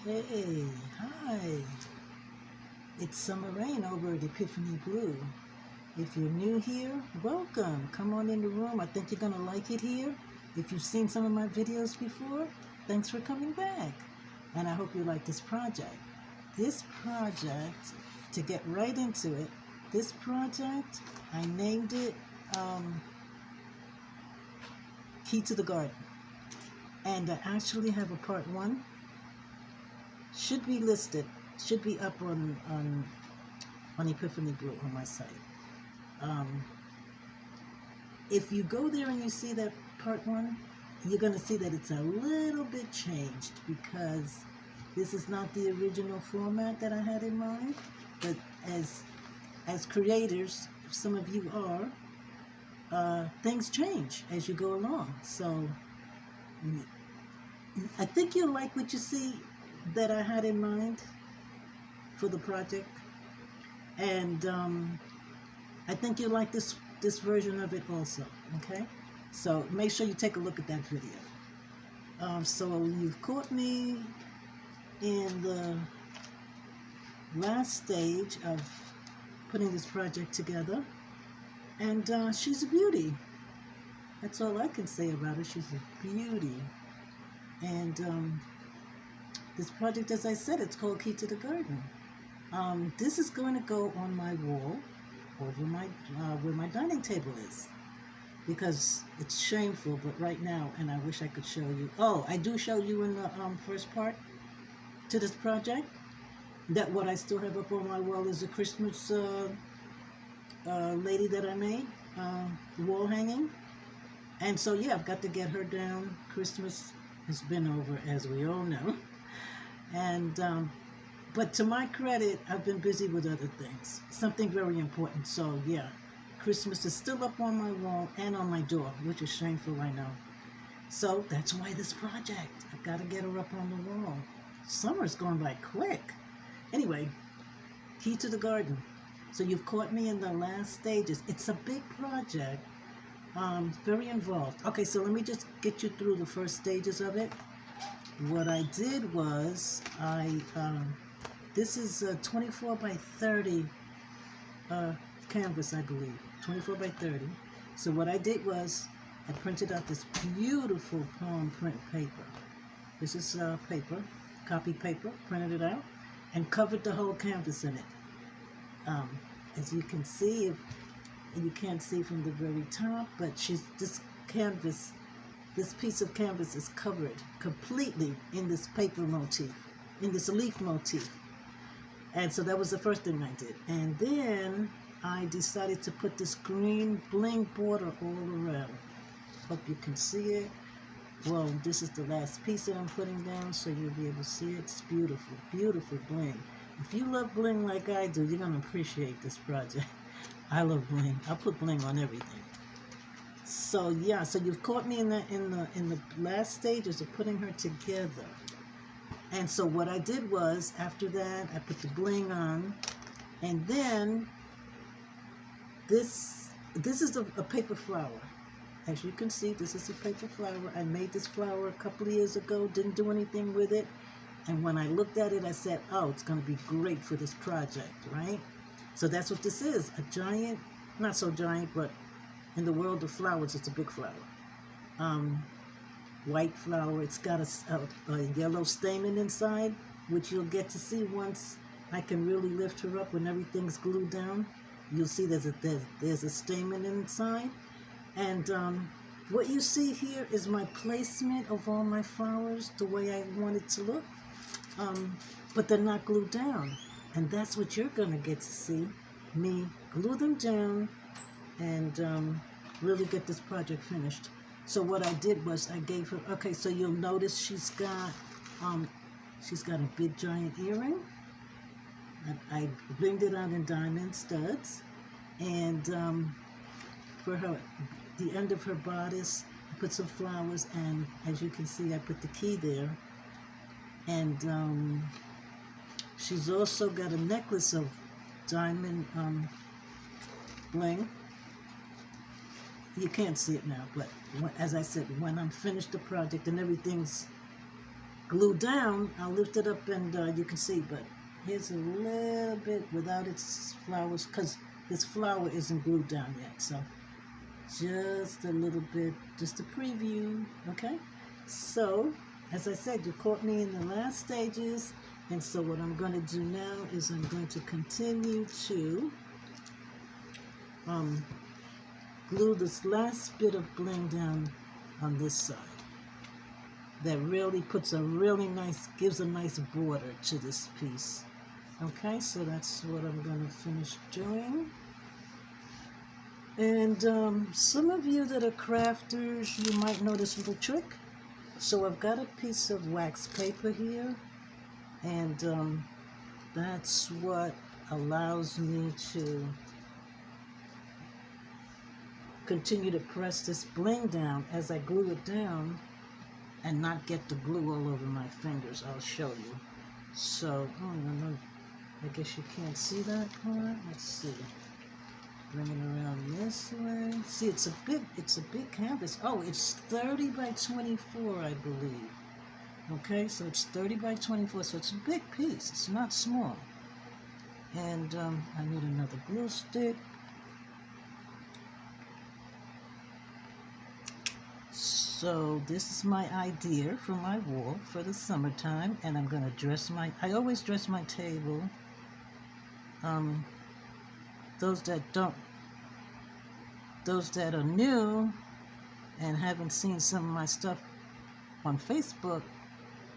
Hey, hi. It's Summer Rain over at Epiphany Blue. If you're new here, welcome. Come on in the room. I think you're going to like it here. If you've seen some of my videos before, thanks for coming back. And I hope you like this project. This project, to get right into it, this project, I named it Key to the Garden. And I actually have a part one. Should be listed, should be up on Epiphany Blue on my site. If you go there and you see that part one, you're going to see that it's a little bit changed because this is not the original format that I had in mind. But as creators, some of you are, things change as you go along. So I think you'll like what you see that I had in mind for the project, and I think you'll like this version of it also. Okay, so make sure you take a look at that video. So you've caught me in the last stage of putting this project together, and she's a beauty. That's all I can say about her. She's a beauty. And this project, as I said, it's called Key to the Garden. This is going to go on my wall over my where my dining table is, because it's shameful, but right now, and I wish I could show you. Oh, I do show you in the first part to this project that what I still have up on my wall is a Christmas lady that I made, wall hanging. And so yeah, I've got to get her down. Christmas has been over, as we all know. And but to my credit, I've been busy with other things, something very important. So yeah, Christmas is still up on my wall and on my door, which is shameful, I know. So that's why this project, I've got to get her up on the wall. Summer's going by quick. Anyway, Key to the Garden. So you've caught me in the last stages. It's a big project, very involved. Okay, so let me just get you through the first stages of it. What I did was this is a 24 by 30 canvas, I believe, 24 by 30. So what I did was I printed out this beautiful palm print paper. This is paper, copy paper, printed it out, and covered the whole canvas in it. As you can see, you can't see from the very top, but this canvas, this piece of canvas is covered completely in this paper motif, in this leaf motif. And so that was the first thing I did. And then I decided to put this green bling border all around. Hope you can see it. Well, this is the last piece that I'm putting down, so you'll be able to see it. It's beautiful, beautiful bling. If you love bling like I do, you're gonna appreciate this project. I love bling. I put bling on everything. So yeah, so you've caught me in the last stages of putting her together. And so what I did was, after that, I put the bling on, and then this is a paper flower. As you can see, this is a paper flower. I made this flower a couple of years ago, didn't do anything with it. And when I looked at it, I said, oh, it's going to be great for this project, right? So that's what this is, a giant, not so giant, but in the world of flowers, it's a big flower. White flower. It's got a yellow stamen inside, which you'll get to see once I can really lift her up when everything's glued down. You'll see there's a stamen inside. And what you see here is my placement of all my flowers, the way I want it to look. But they're not glued down. And that's what you're going to get to see, me glue them down and really get this project finished. So what I did was I gave her, okay, so you'll notice she's got a big giant earring. I blinged it out in diamond studs. And for her, the end of her bodice, I put some flowers, and as you can see, I put the key there. And she's also got a necklace of diamond bling. You can't see it now, but as I said, when I'm finished the project and everything's glue down, I'll lift it up and you can see, but here's a little bit without its flowers because this flower isn't glued down yet. So just a little bit, just a preview, okay? So, as I said, you caught me in the last stages, and so what I'm going to do now is I'm going to continue to glue this last bit of bling down on this side. That really puts a really nice, gives a nice border to this piece. Okay, so that's what I'm going to finish doing. And some of you that are crafters, you might know this little trick. So I've got a piece of wax paper here, and that's what allows me to continue to press this bling down as I glue it down and not get the glue all over my fingers. I'll show you. So, I guess you can't see that part. Let's see. Bring it around this way. See, it's a big canvas. Oh, it's 30 by 24, I believe. Okay, so it's 30 by 24, so it's a big piece. It's not small. And I need another glue stick. So this is my idea for my wall for the summertime, and I'm gonna dress I always dress my table. Those that are new and haven't seen some of my stuff on Facebook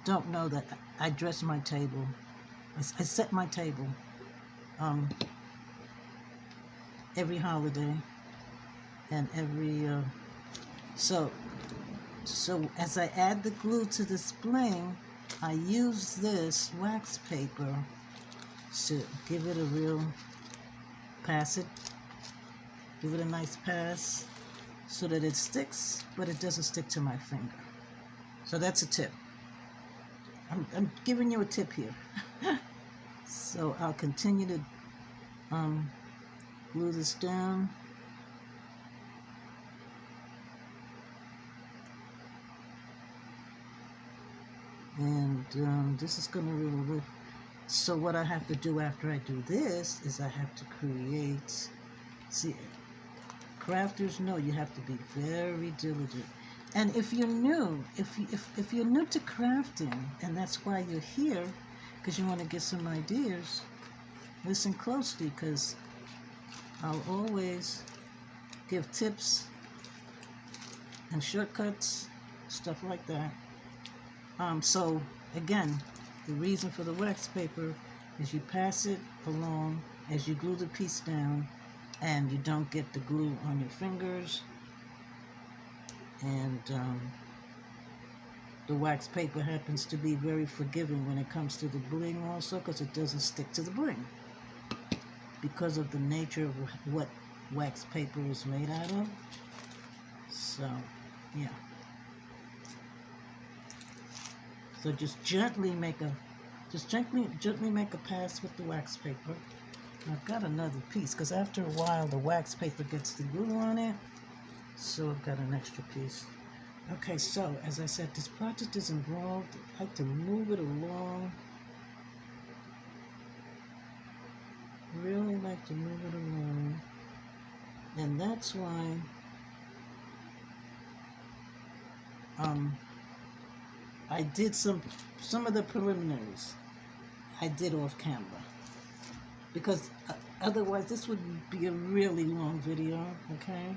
don't know that I dress my table. I set my table every holiday and every so as I add the glue to this bling, I use this wax paper to give it a real give it a nice pass so that it sticks, but it doesn't stick to my finger. So that's a tip. I'm giving you a tip here. So I'll continue to glue this down. And this is going to really look. So what I have to do after I do this is I have to create. See, crafters know you have to be very diligent. And if you're new, if you're new to crafting, and that's why you're here, because you want to get some ideas, listen closely, because I'll always give tips and shortcuts, stuff like that. So again, the reason for the wax paper is you pass it along as you glue the piece down, and you don't get the glue on your fingers. And the wax paper happens to be very forgiving when it comes to the bling also, because it doesn't stick to the bling because of the nature of what wax paper is made out of. So yeah, so just gently make a pass with the wax paper. I've got another piece because after a while the wax paper gets the glue on it, so I've got an extra piece. Okay, so as I said, this project is involved. I like to move it along. Really like to move it along, and that's why I did some of the preliminaries I did off camera, because otherwise this would be a really long video, okay?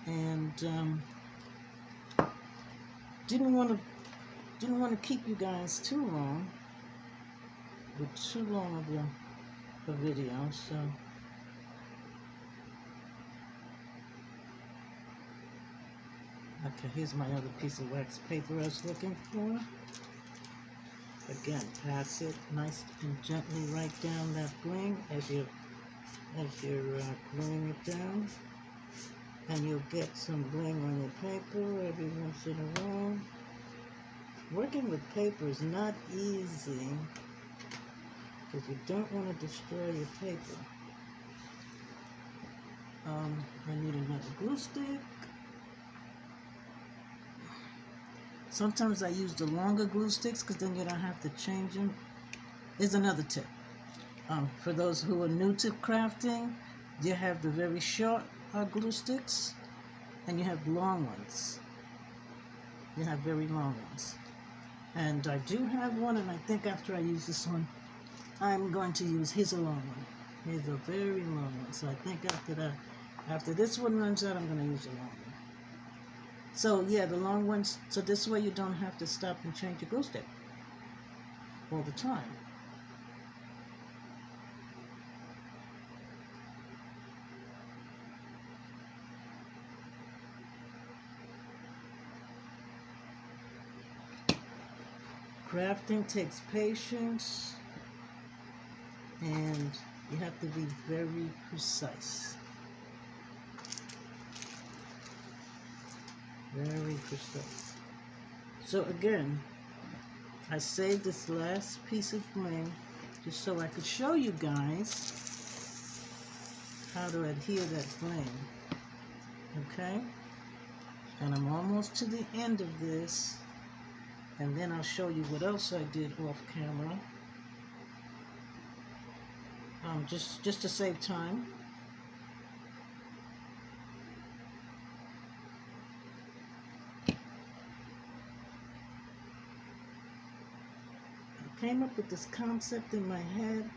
And didn't want to keep you guys too long with too long of a video, so okay, here's my other piece of wax paper I was looking for. Again, pass it nice and gently right down that bling as you're gluing it down, and you'll get some bling on your paper every once in a while. Working with paper is not easy because you don't want to destroy your paper. I need another glue stick. Sometimes I use the longer glue sticks because then you don't have to change them. Here's another tip. For those who are new to crafting, you have the very short glue sticks and you have long ones. You have very long ones. And I do have one, and I think after I use this one, I'm going to use, here's a long one. Here's a very long one. So I think after that, after this one runs out, I'm going to use a long one. So yeah, the long ones, so this way you don't have to stop and change your glue stick all the time. Crafting takes patience, and you have to be very precise. Very precise. So again, I saved this last piece of bling just so I could show you guys how to adhere that bling. Okay? And I'm almost to the end of this. And then I'll show you what else I did off camera. Just to save time. I came up with this concept in my head,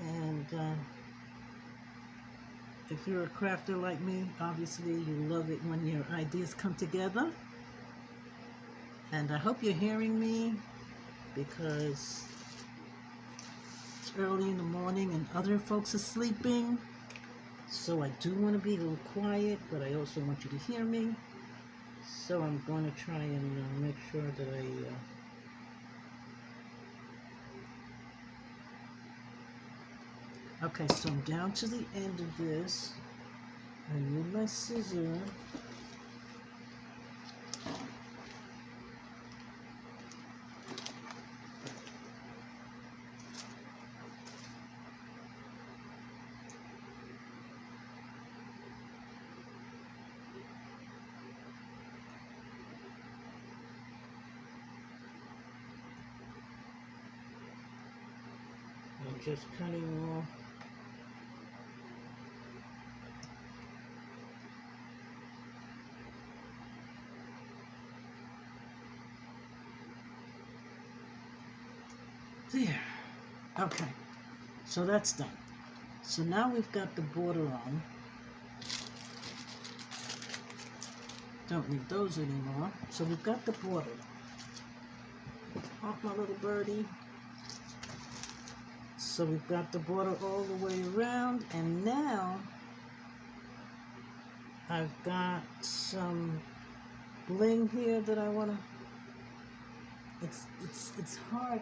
and if you're a crafter like me, obviously you love it when your ideas come together. And I hope you're hearing me, because it's early in the morning and other folks are sleeping. So I do want to be a little quiet, but I also want you to hear me. So I'm going to try and make sure that okay, so I'm down to the end of this. I need my scissor. I'm just cutting off. There. Okay, so that's done. So now we've got the border on. Don't need those anymore. So we've got the border. Off my little birdie. So we've got the border all the way around, and now I've got some bling here that I want to. It's hard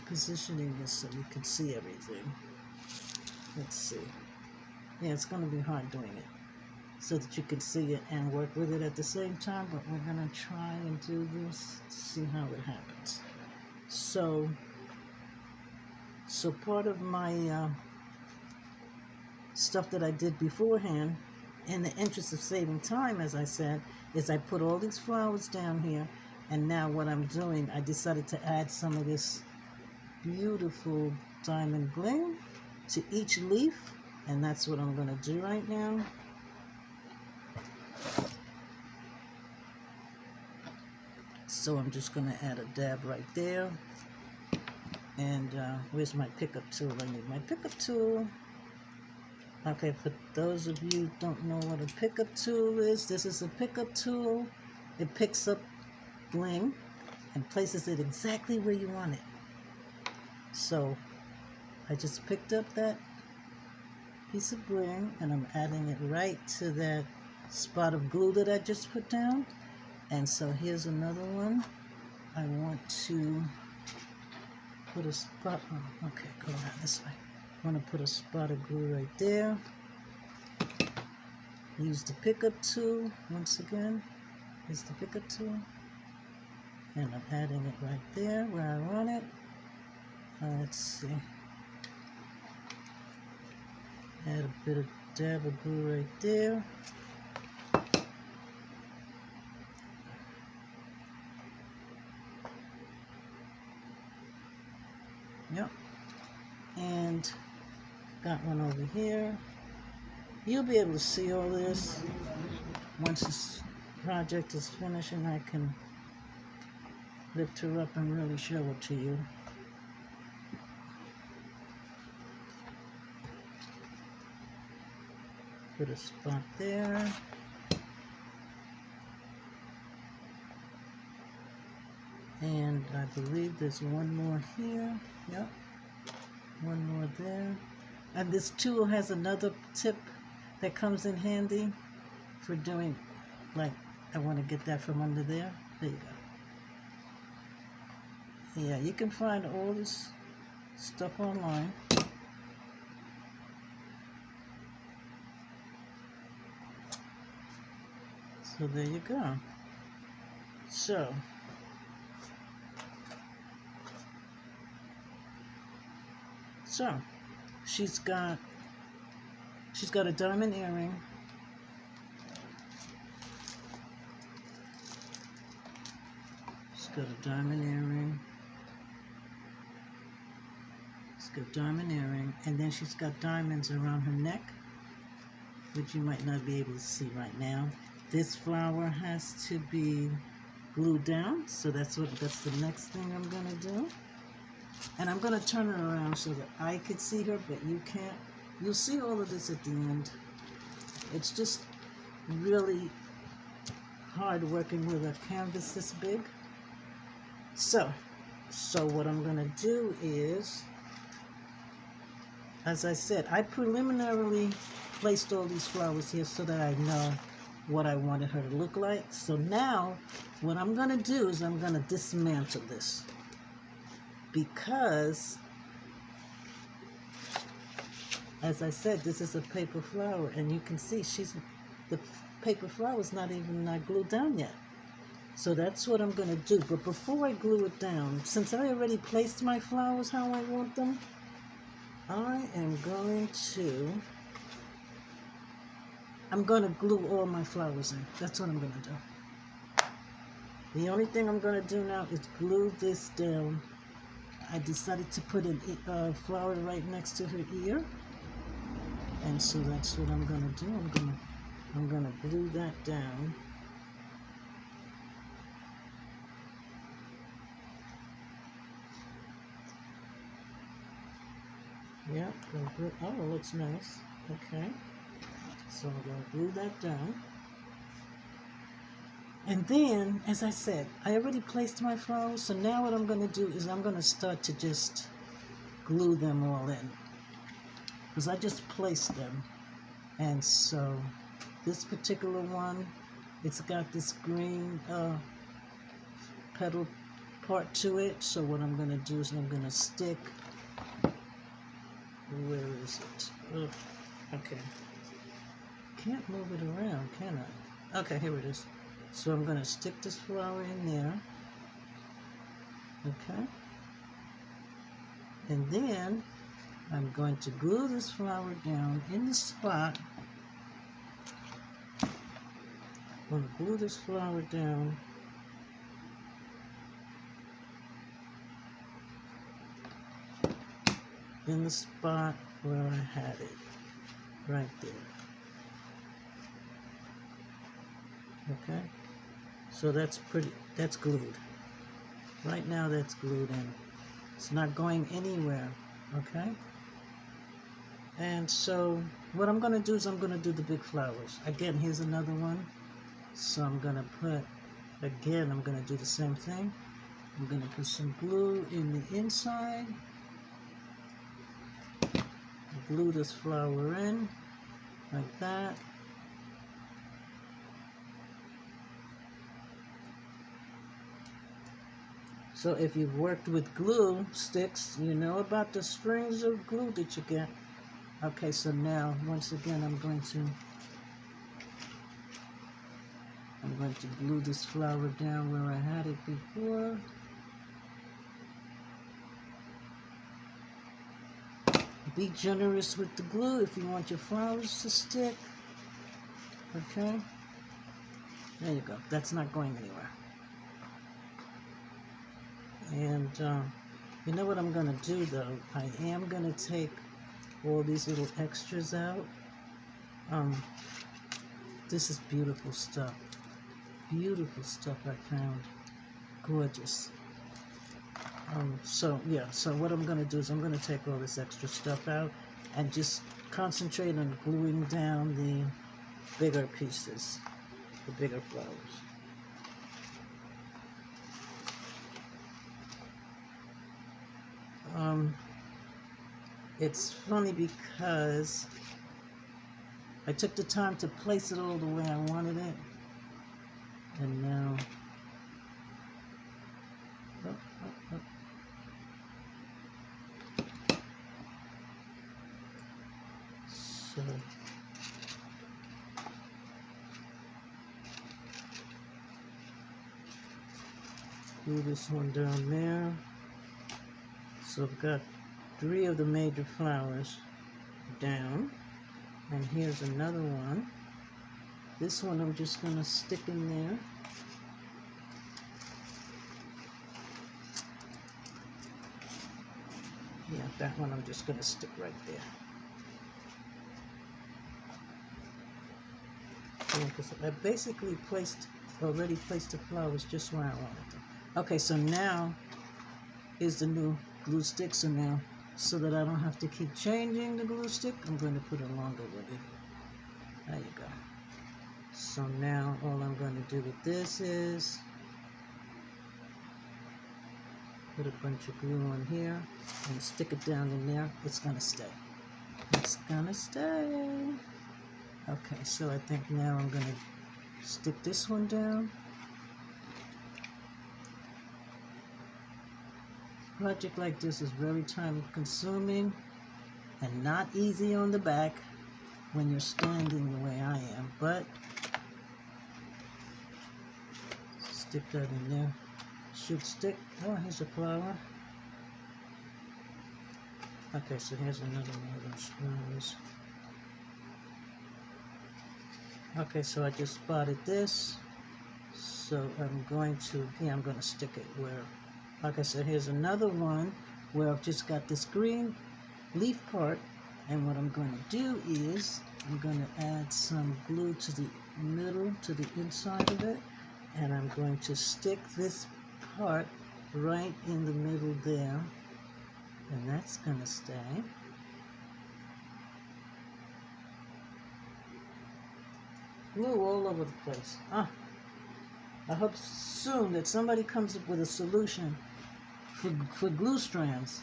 positioning this so you can see everything. Let's see. Yeah, it's going to be hard doing it so that you can see it and work with it at the same time, but we're going to try and do this, see how it happens. So part of my stuff that I did beforehand, in the interest of saving time, as I said, is I put all these flowers down here, and now what I'm doing, I decided to add some of this beautiful diamond bling to each leaf, and that's what I'm going to do right now. So I'm just going to add a dab right there. And where's my pickup tool? I need my pickup tool. Okay, for those of you who don't know what a pickup tool is, this is a pickup tool. It picks up bling and places it exactly where you want it. So I just picked up that piece of bling and I'm adding it right to that spot of glue that I just put down. And so here's another one. I want to put a spot on. Okay, go around this way. I want to put a spot of glue right there. Use the pickup tool once again. Here's the pickup tool. And I'm adding it right there where I want it. Let's see. Add a bit of dab of glue right there. Yep. And got one over here. You'll be able to see all this once this project is finished, and I can lift her up and really show it to you. Put a spot there. And I believe there's one more here. Yep. One more there. And this tool has another tip that comes in handy for doing, like, I want to get that from under there. There you go. Yeah, you can find all this stuff online. So there you go. So she's got a diamond earring. She's got a diamond earring. She's got diamond earring, and then she's got diamonds around her neck, which you might not be able to see right now. This flower has to be glued down, so that's the next thing I'm gonna do. And I'm gonna turn her around so that I could see her, but you can't. You'll see all of this at the end. It's just really hard working with a canvas this big. So what I'm gonna do is, as I said, I preliminarily placed all these flowers here so that I know what I wanted her to look like. So now what I'm gonna do is I'm gonna dismantle this, because as I said, this is a paper flower, and you can see the paper flower is not even glued down yet. So that's what I'm gonna do. But before I glue it down, since I already placed my flowers how I want them, I'm gonna glue all my flowers in. That's what I'm gonna do. The only thing I'm gonna do now is glue this down. I decided to put a flower right next to her ear, and so that's what I'm gonna do. I'm gonna glue that down. Yeah, oh, it looks nice. Okay, so I'm gonna glue that down. And then, as I said, I already placed my flowers, so now what I'm going to do is I'm going to start to just glue them all in, because I just placed them. And so this particular one, it's got this green petal part to it. So what I'm going to do is I'm going to stick, where is it? Ugh, okay, can't move it around, can I? Okay, here it is. So I'm going to stick this flower in there, okay? And then I'm going to glue this flower down in the spot. I'm going to glue this flower down in the spot where I had it, right there. Okay? So that's glued. Right now that's glued in. It's not going anywhere, okay? And so what I'm gonna do is I'm gonna do the big flowers. Again, here's another one. So I'm gonna I'm gonna do the same thing. I'm gonna put some glue in the inside. Glue this flower in, like that. So if you've worked with glue sticks, you know about the strings of glue that you get. Okay, so now, once again, I'm going to glue this flower down where I had it before. Be generous with the glue if you want your flowers to stick. Okay? There you go. That's not going anywhere. And You know what I'm gonna do though? I am gonna take all these little extras out. Um, this is beautiful stuff. Beautiful stuff I found. Gorgeous. So yeah, so what I'm gonna do is I'm gonna take all this extra stuff out and just concentrate on gluing down the bigger pieces, the bigger flowers. It's funny because I took the time to place it all the way I wanted it, and now, oh, oh, oh. So, glue this one down there. So I've got 3 of the major flowers down, and here's another one. This one I'm just going to stick in there. Yeah, that one I'm just going to stick right there. Yeah, because I basically already placed the flowers just where I wanted them. Okay, so now is the new glue stick. So now, so that I don't have to keep changing the glue stick, I'm going to put a longer ribbon. There you go. So now all I'm going to do with this is put a bunch of glue on here and stick it down in there. It's going to stay. It's going to stay. Okay, so I think now I'm going to stick this one down. A project like this is very time consuming and not easy on the back when you're standing the way I am, but stick that in there. Should stick. Oh, here's a flower. Okay, so here's another one of those flowers. Okay, so I just spotted this. So I'm going to stick it where, like I said, here's another one where I've just got this green leaf part, and what I'm going to do is I'm going to add some glue to the middle, to the inside of it, and I'm going to stick this part right in the middle there, and that's going to stay. Glue all over the place. I hope soon that somebody comes up with a solution for glue strands,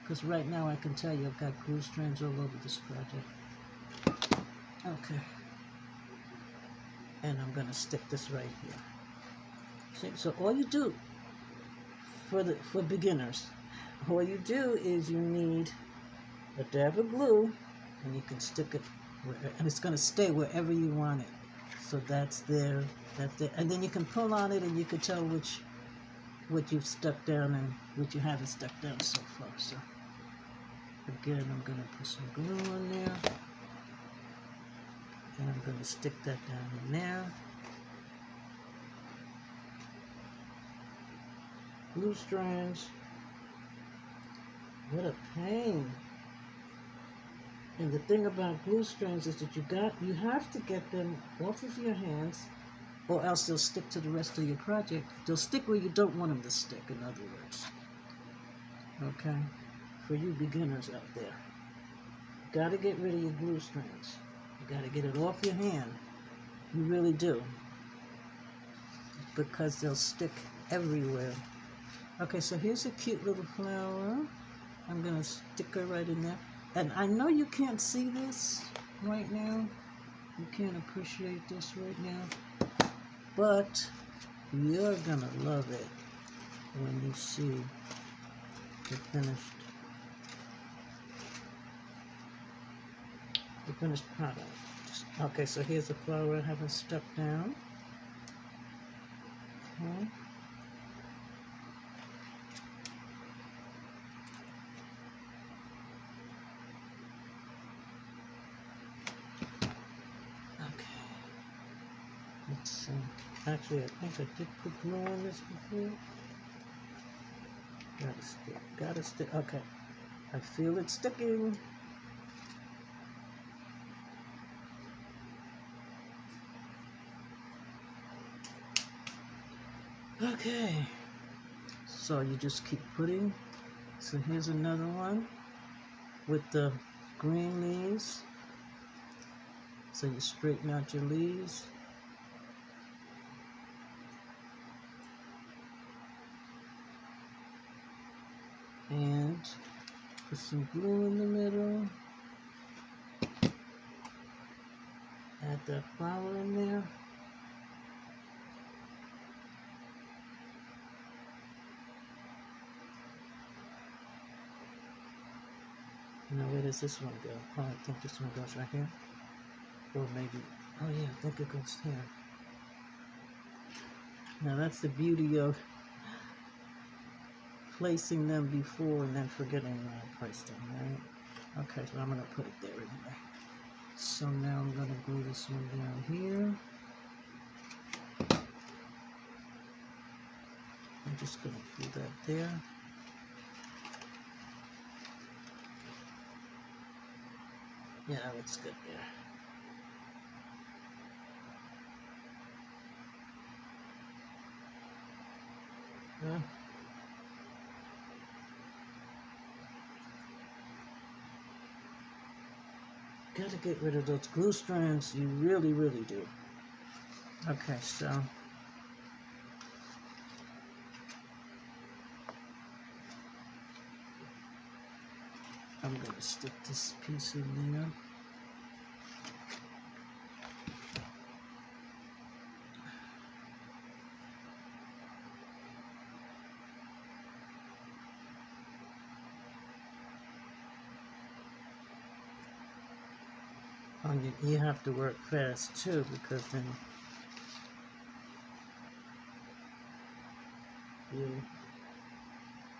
because right now I can tell you I've got glue strands all over this project. Okay, and I'm going to stick this right here. See, so all you do for beginners, all you do is you need a dab of glue, and you can stick it and it's going to stay wherever you want it. So that's there, and then you can pull on it and you can tell what you've stuck down and what you haven't stuck down so far. So again, I'm going to put some glue on there, and I'm going to stick that down in there. Glue strands. What a pain. And the thing about glue strands is that you have to get them off of your hands, or else they'll stick to the rest of your project. They'll stick where you don't want them to stick, in other words. Okay? For you beginners out there, you got to get rid of your glue strands. You got to get it off your hand. You really do. Because they'll stick everywhere. Okay, so here's a cute little flower. I'm going to stick her right in there. And I know you can't see this right now. You can't appreciate this right now. But you're going to love it when you see the finished product. Okay, so here's the flower I haven't stuck down. Okay. Let's see. Actually, I think I did put glue on this before. Gotta stick, gotta stick. Okay, I feel it sticking. Okay, so you just keep putting. So here's another one with the green leaves. So you straighten out your leaves. And put some glue in the middle. Add that flower in there. Now where does this one go? Oh, I think this one goes right here. Or maybe, oh yeah, I think it goes here. Now that's the beauty of placing them before and then forgetting where I placed them, right? Okay, so I'm going to put it there anyway. So now I'm going to glue this one down here. I'm just going to glue that there. Yeah, that looks good there. Yeah. Gotta get rid of those glue strands. You really, really do. Okay, so I'm gonna stick this piece in there. And you have to work fast too, because then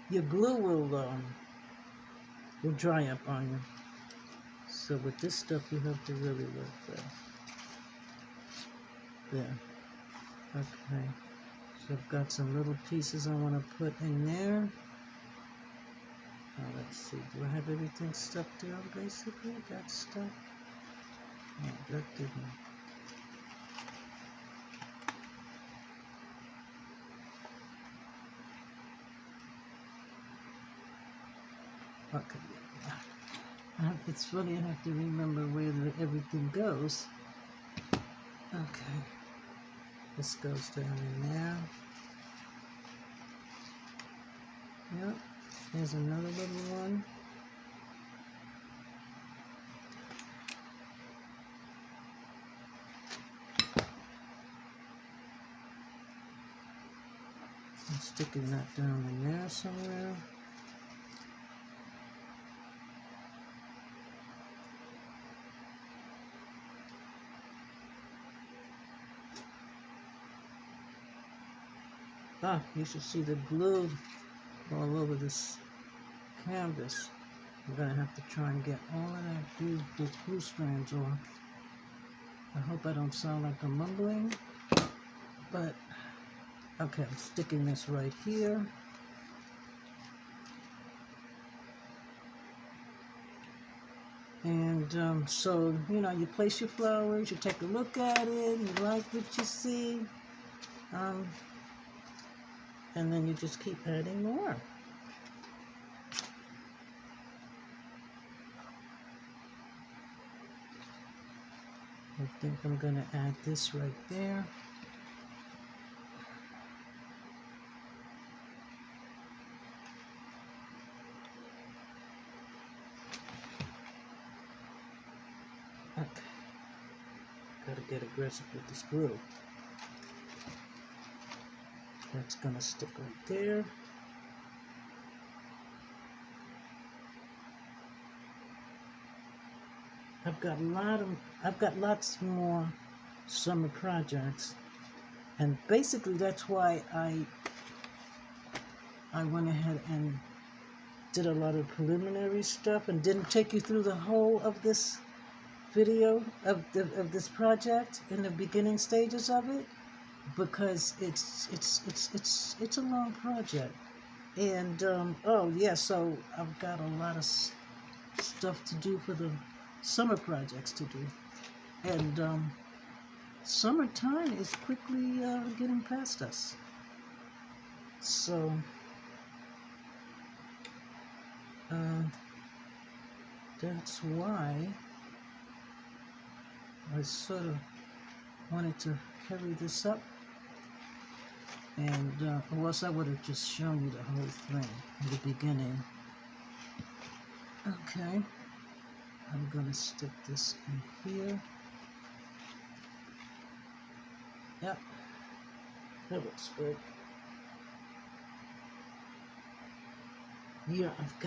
your glue will dry up on you. So with this stuff, you have to really work fast. There. Okay. So I've got some little pieces I want to put in there. Now let's see. Do I have everything stuck down basically? That's stuck. No, that didn't. Okay. It's funny, I have to remember where everything goes. Okay. This goes down in there. Yep. Here's another little one. I'm sticking that down in there somewhere. Ah, you should see the glue all over this canvas. I'm gonna have to try and get all of that the glue strands off. I hope I don't sound like I'm mumbling, but okay, I'm sticking this right here. And so, you know, you place your flowers, you take a look at it, you like what you see, and then you just keep adding more. I think I'm going to add this right there. Okay. Gotta get aggressive with this glue. That's going to stick right there. I've got lots more summer projects, and basically that's why I went ahead and did a lot of preliminary stuff and didn't take you through the whole of this video of this project in the beginning stages of it, because it's a long project. And oh yeah, so I've got a lot of stuff to do for the summer projects to do, and summertime is quickly getting past us. So uh, that's why I sort of wanted to hurry this up, and or else I would have just shown you the whole thing in the beginning. Okay, I'm gonna stick this in here. Yep, that looks good. Here I've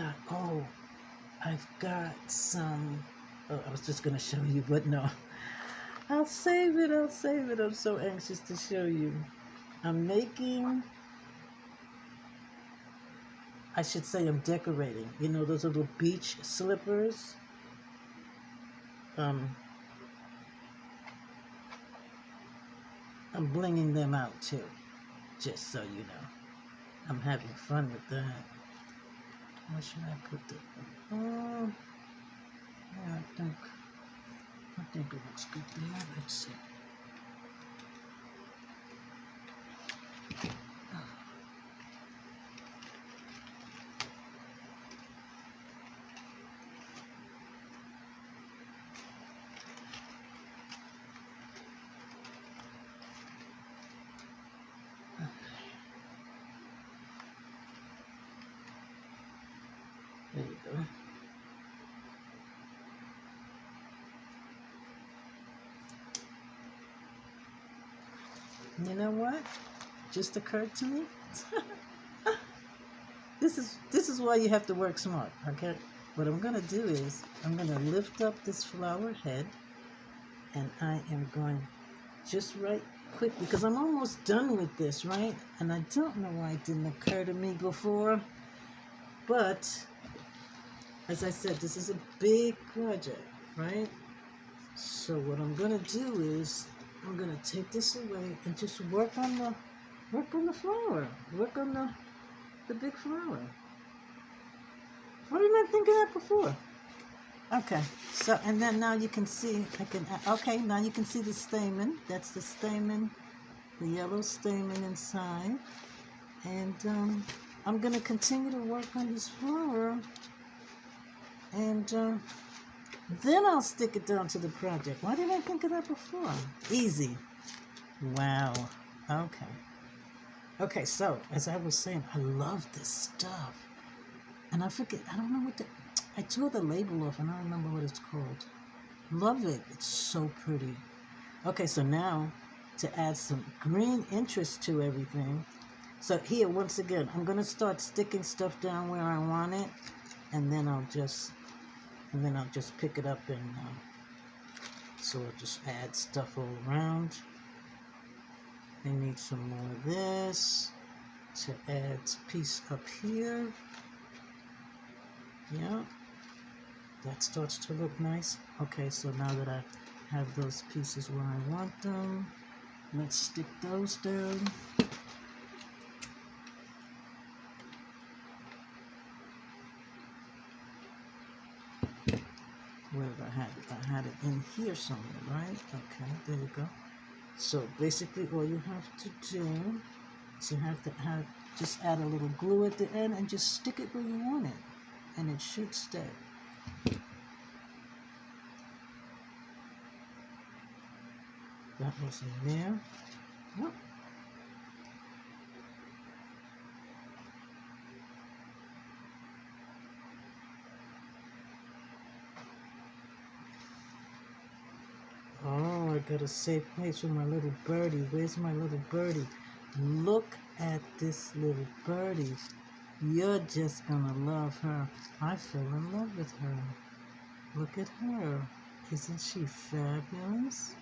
got some, oh, I was just gonna show you, but no. I'll save it, I'm so anxious to show you. I'm making, I should say I'm decorating. You know those little beach slippers? Um, I'm blinging them out too, just so you know. I'm having fun with that. Where should I put the, yeah, I think it looks good there. Let's see. There you go. You know what? Just occurred to me. This is why you have to work smart, okay? What I'm gonna do is I'm gonna lift up this flower head, and I am going just right quick because I'm almost done with this, right? And I don't know why it didn't occur to me before, but as I said, this is a big project, right? So what I'm gonna do is I'm gonna take this away and just work on the flower, work on the big flower. Why didn't I think of that before? Okay, so and then now you can see okay, now you can see the stamen. That's the stamen, the yellow stamen inside, and I'm gonna continue to work on this flower, and then I'll stick it down to the project. Why didn't I think of that before? Easy. Wow. Okay. Okay, so as I was saying, I love this stuff. And I forget, I don't know I tore the label off and I don't remember what it's called. Love it. It's so pretty. Okay, so now to add some green interest to everything. So here, once again, I'm going to start sticking stuff down where I want it. And then I'll just pick it up and so I'll just add stuff all around. I need some more of this to add piece up here. Yeah, that starts to look nice. Okay, so now that I have those pieces where I want them, let's stick those down. Where did I have it? I had it in here somewhere, right? Okay, there you go. So basically all you have to do is you have to just add a little glue at the end and just stick it where you want it. And it should stay. That was in there. Yep. Oh, I got a safe place for my little birdie. Where's my little birdie? Look at this little birdie. You're just gonna love her. I fell in love with her. Look at her. Isn't she fabulous?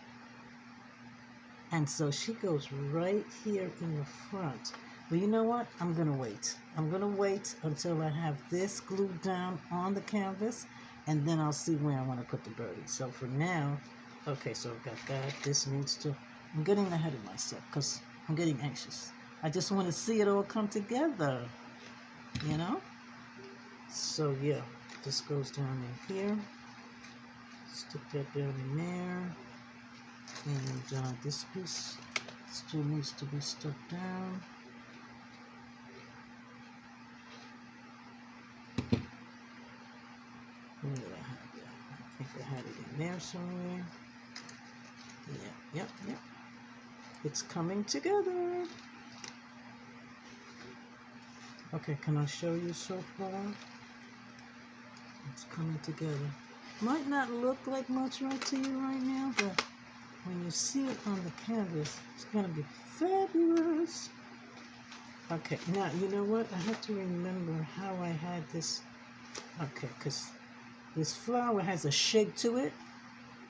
And so she goes right here in the front. But you know what? I'm gonna wait. I'm gonna wait until I have this glued down on the canvas, and then I'll see where I want to put the birdie. So for now, okay, so I've got that. This needs to, I'm getting ahead of myself because I'm getting anxious. I just want to see it all come together. you know? So yeah, this goes down in here. Stick that down in there. And this piece still needs to be stuck down. Where did I have that? I think I had it in there somewhere. Yep. It's coming together. Okay, can I show you so far? It's coming together. Might not look like much right to you right now, but when you see it on the canvas, it's gonna be fabulous. Okay, now you know what? I have to remember how I had this. Okay, because this flower has a shape to it,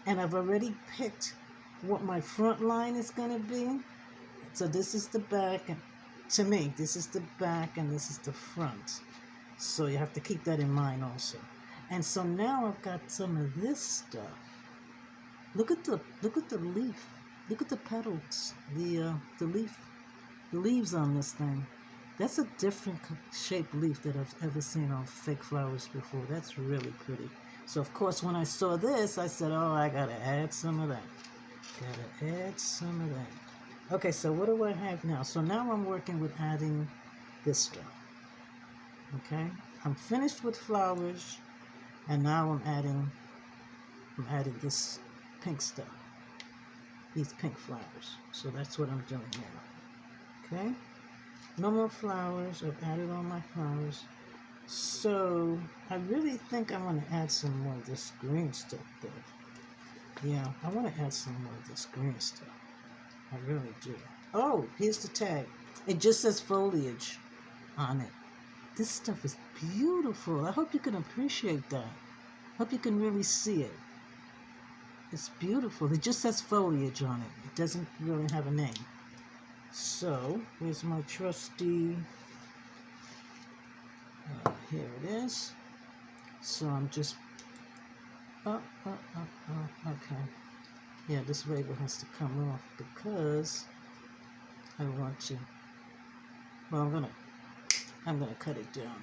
and I've already picked what my front line is gonna be. So this is the back, and to me, this is the back, and this is the front. So you have to keep that in mind also. And so now I've got some of this stuff. Look at the leaf. Look at the petals. The leaves on this thing. That's a different shaped leaf that I've ever seen on fake flowers before. That's really pretty. So of course when I saw this, I said, oh, I gotta add some of that. Gotta add some of that. Okay, so what do I have now? So now I'm working with adding this stuff. Okay, I'm finished with flowers, and now I'm adding this pink stuff, these pink flowers. So that's what I'm doing now. Okay, no more flowers. I've added all my flowers. So I really think I want to add some more of this green stuff though. Yeah, I want to add some more of this green stuff. I really do. Oh, here's the tag. It just says foliage on it. This stuff is beautiful. I hope you can appreciate that. Hope you can really see it. It's beautiful. It just says foliage on it. It doesn't really have a name. So, here's my trusty. Here it is. So I'm just. Okay. Yeah, this label has to come off because I want to. Well, I'm gonna cut it down.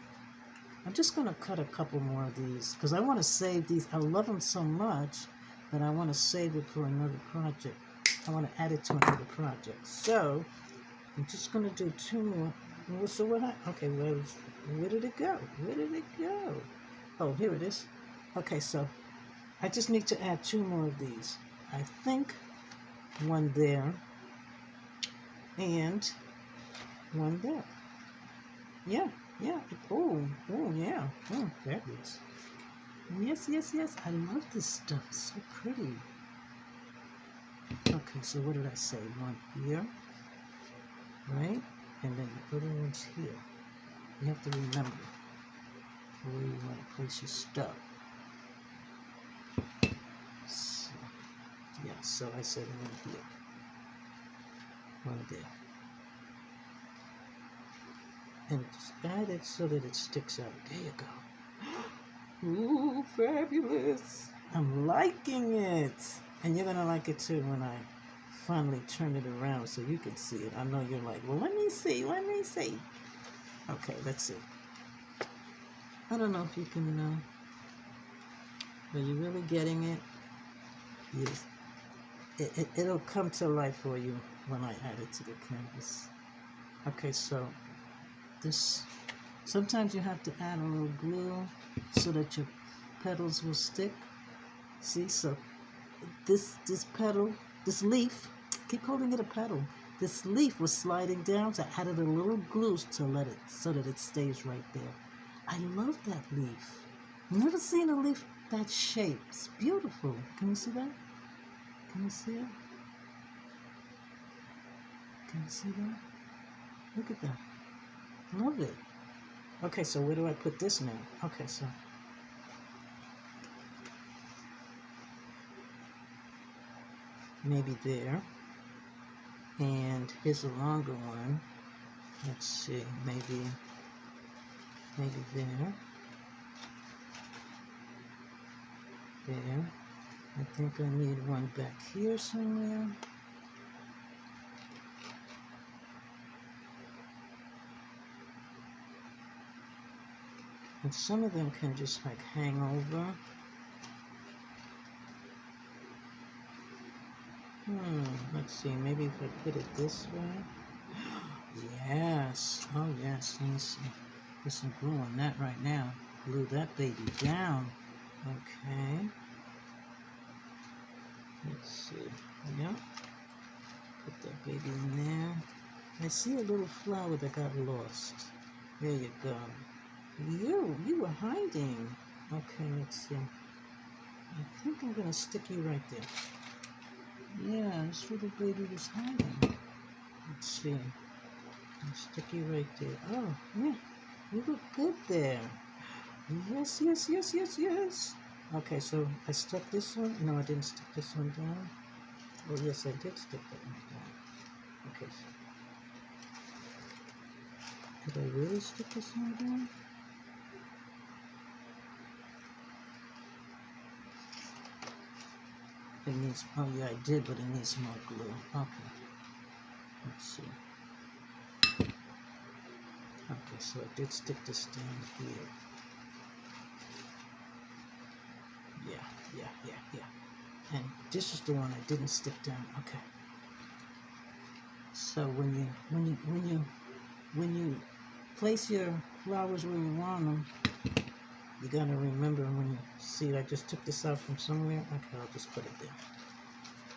I'm just gonna cut a couple more of these because I want to save these. I love them so much that I want to save it for another project. I want to add it to another project. So I'm just gonna do 2 more. So what? Okay, where did it go? Where did it go? Oh, here it is. Okay, so I just need to add 2 more of these. I think one there and one there. Yeah. Oh, yeah. Oh, fabulous. Yes. I love this stuff. It's so pretty. Okay, so what did I say? One here, right? And then the other one's here. You have to remember where you want to place your stuff. So, yeah, so I said one here. One there. And just add it so that it sticks out. There you go. Ooh, fabulous. I'm liking it. And you're going to like it too when I finally turn it around so you can see it. I know you're like, well, let me see. Okay, let's see. I don't know if you can, are you really getting it? Yes. It'll come to life for you when I add it to the canvas. Okay, so this, sometimes you have to add a little glue so that your petals will stick. See, so this petal, this leaf, keep holding it a petal. This leaf was sliding down, so I added a little glue to let it, so that it stays right there. I love that leaf. Never seen a leaf that shape. It's beautiful. Can you see that? Can you see it? Can you see that? Look at that. Love it. Okay, so where do I put this now? Okay, so maybe there. And here's a longer one. Let's see, maybe there. There. I think I need one back here somewhere. And some of them can just like hang over. Let's see, maybe if I put it this way. Yes, oh yes, let me see. Put some glue on that right now. Glue that baby down. Okay. Let's see. Yeah. Put that baby in there. I see a little flower that got lost. There you go. You were hiding. Okay, let's see. I think I'm gonna stick you right there. Yeah, this little baby was hiding. Let's see. I'll stick you right there. Oh, yeah. You look good there. Yes, yes, yes, yes, yes. Okay, so I stuck this one. No, I didn't stick this one down. Oh, yes, I did stick that one down. Okay, so did I really stick this one down? It needs, oh yeah, I did, but it needs more glue. Okay, let's see. Okay, so I did stick this down here. Yeah. And this is the one I didn't stick down. Okay. So when you place your flowers where you want them, you gotta remember when you see I just took this out from somewhere. Okay, I'll just put it there.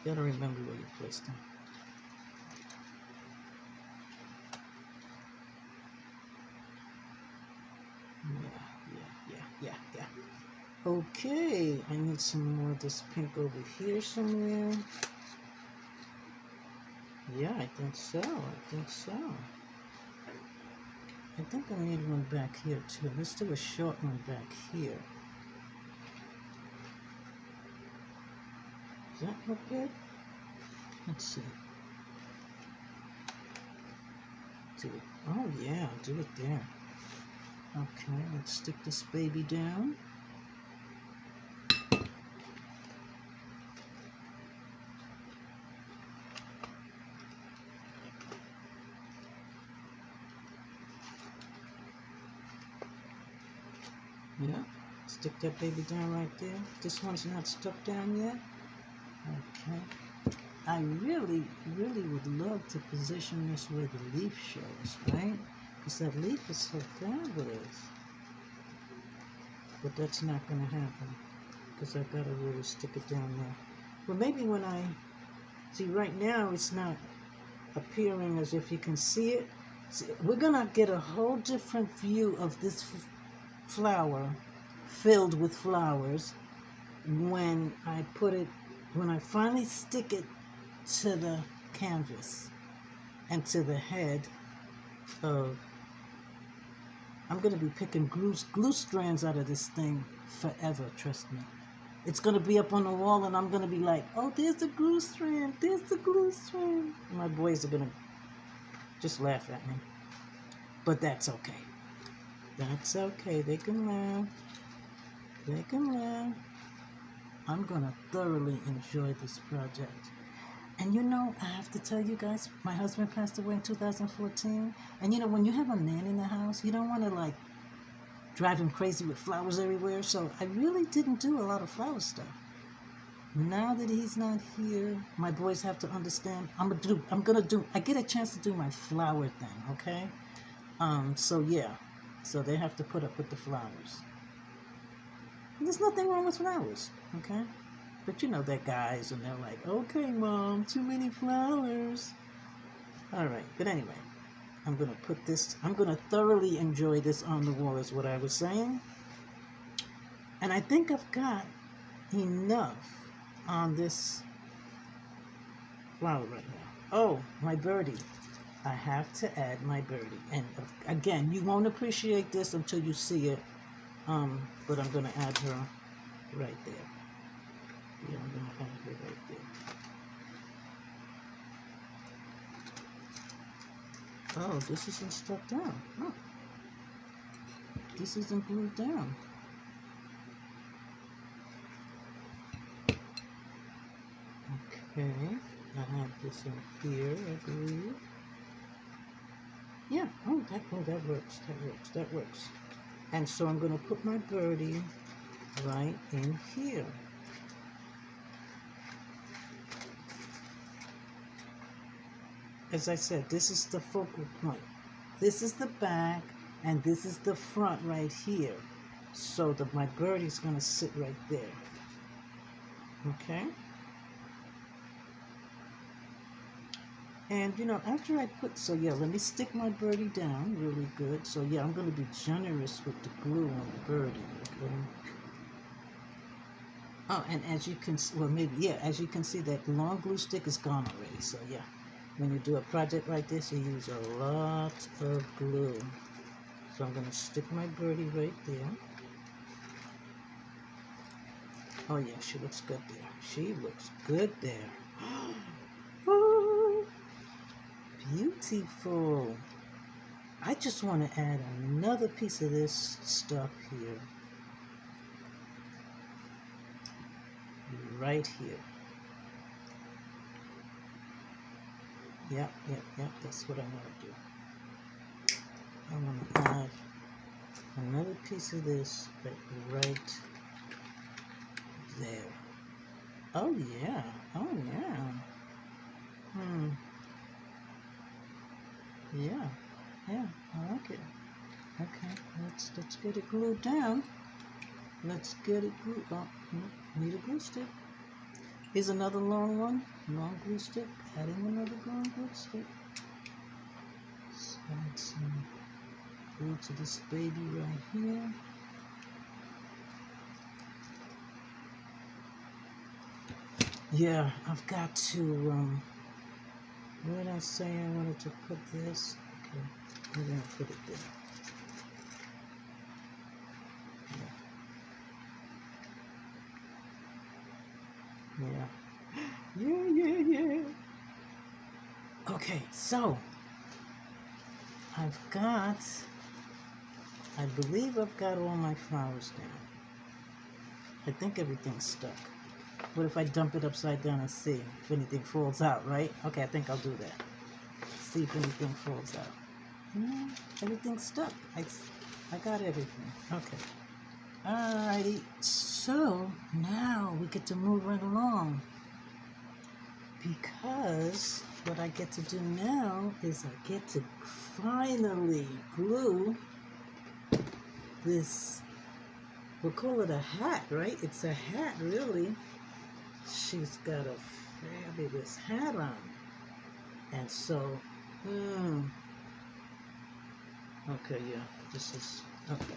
You gotta remember where you placed them. Yeah. Okay, I need some more of this pink over here somewhere. Yeah, I think so. I think I need one back here too. Let's do a short one back here. Does that look good? Let's see. Do it. Oh yeah, do it there. Okay, let's stick this baby down. Yeah, stick that baby down right there. This one's not stuck down yet. Okay. I really would love to position this where the leaf shows, right? Because that leaf is so fabulous. But that's not going to happen. Because I've got to really stick it down there. Well, maybe when I... See, right now it's not appearing as if you can see it. See, we're going to get a whole different view of this flower filled with flowers when I finally stick it to the canvas and to the head of... I'm going to be picking glue strands out of this thing forever, trust me. It's going to be up on the wall and I'm going to be like, oh, there's the glue strand, there's the glue strand. My boys are going to just laugh at me. But that's okay. That's okay. They can laugh. They can laugh. I'm going to thoroughly enjoy this project. And you know, I have to tell you guys, my husband passed away in 2014. And you know, when you have a man in the house, you don't want to like drive him crazy with flowers everywhere. So I really didn't do a lot of flower stuff. Now that he's not here, my boys have to understand. I get a chance to do my flower thing, okay? So yeah. So they have to put up with the flowers. There's nothing wrong with flowers, okay? But you know, they're guys and they're like, okay, Mom, too many flowers. All right, but anyway, I'm going to thoroughly enjoy this on the wall is what I was saying. And I think I've got enough on this flower right now. Oh, my birdie. I have to add my birdie. And again, you won't appreciate this until you see it. But I'm going to add her right there. Yeah, I'm going to add her right there. Oh, this isn't stuck down. Oh. This isn't glued down. Okay, I have this in here, I believe. Yeah, that works. And so I'm going to put my birdie right in here. As I said, this is the focal point. This is the back, and this is the front right here. So my birdie's going to sit right there. Okay? And, after I so yeah, let me stick my birdie down really good. So, yeah, I'm going to be generous with the glue on the birdie, okay? Oh, and as you can, well, maybe, yeah, as you can see, that long glue stick is gone already. So, yeah, when you do a project like this, you use a lot of glue. So I'm going to stick my birdie right there. Oh, yeah, she looks good there. She looks good there. Oh, beautiful. I just want to add another piece of this stuff here. Right here. Yep, that's what I want to do. I want to add another piece of this right there. Oh yeah, oh yeah. Yeah, I like it. Okay, let's get it glued down. Let's get it glued. Oh, need a glue stick. Here's another long one. Long glue stick. Adding another long glue stick. Let's add some glue to this baby right here. Yeah, I've got to, where did I say I wanted to put this? Okay, I'm going to put it there. Yeah. Okay, so I believe I've got all my flowers down. I think everything's stuck. What if I dump it upside down and see if anything falls out, right? Okay, I think I'll do that. See if anything falls out. No, everything's stuck. I got everything. Okay. Alrighty. So now we get to move right along. Because what I get to do now is I get to finally glue this, we'll call it a hat, right? It's a hat, really. She's got a fabulous hat on. And so, okay, yeah, this is, okay.